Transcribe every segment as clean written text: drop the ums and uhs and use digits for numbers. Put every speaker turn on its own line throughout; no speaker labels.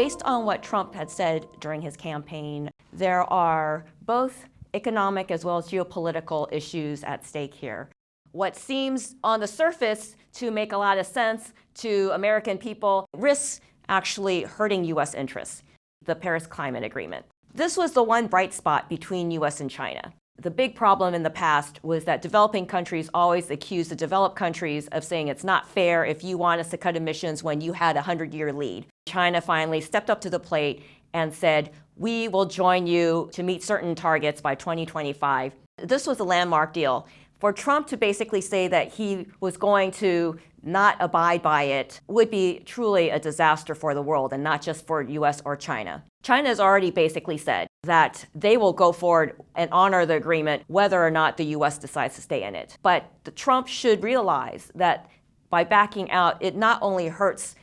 Based on what Trump had said during his campaign, there are both economic as well as geopolitical issues at stake here. What seems on the surface to make a lot of sense to American people risks actually hurting U.S. interests, the Paris Climate Agreement. This was the one bright spot between U.S. and China. The big problem in the past was that developing countries always accused the developed countries of saying it's not fair if you want us to cut emissions when you had a 100-year lead. China finally stepped up to the plate and said, we will join you to meet certain targets by 2025. This was a landmark deal. For Trump to basically say that he was going to not abide by it would be truly a disaster for the world, and not just for US or China. China has already basically said that they will go forward and honor the agreement whether or not the US decides to stay in it. But Trump should realize that by backing out, it not only hurts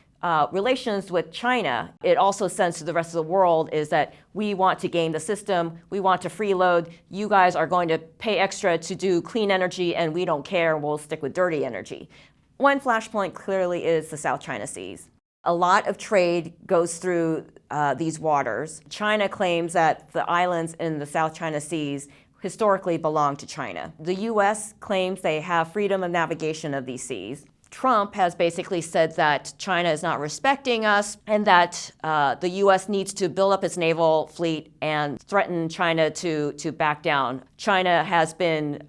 relations with China, it also sends to the rest of the world is that we want to game the system, we want to freeload, you guys are going to pay extra to do clean energy and we don't care, we'll stick with dirty energy. One flashpoint clearly is the South China Seas. A lot of trade goes through these waters. China claims that the islands in the South China Seas historically belong to China. The US claims they have freedom of navigation of these seas. Trump has basically said that China is not respecting us and that the U.S. needs to build up its naval fleet and threaten China to back down. China has been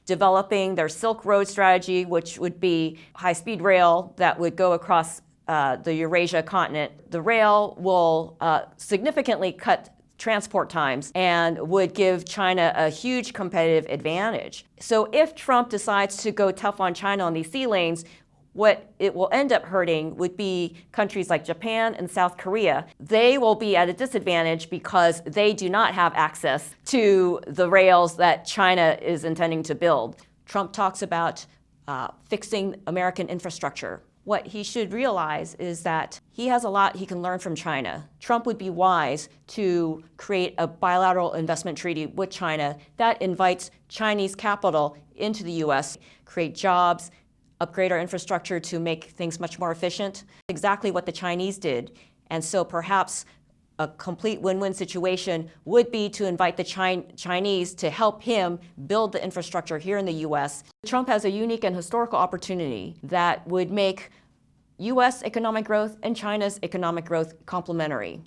developing their Silk Road strategy, which would be high-speed rail that would go across the Eurasia continent. The rail will significantly cut transport times and would give China a huge competitive advantage. So if Trump decides to go tough on China on these sea lanes, what it will end up hurting would be countries like Japan and South Korea. They will be at a disadvantage because they do not have access to the rails that China is intending to build. Trump talks about fixing American infrastructure. What he should realize is that he has a lot he can learn from China. Trump would be wise to create a bilateral investment treaty with China that invites Chinese capital into the US, create jobs, upgrade our infrastructure to make things much more efficient. Exactly what the Chinese did. And so perhaps a complete win-win situation would be to invite the Chinese to help him build the infrastructure here in the US. Trump has a unique and historical opportunity that would make US economic growth and China's economic growth complementary.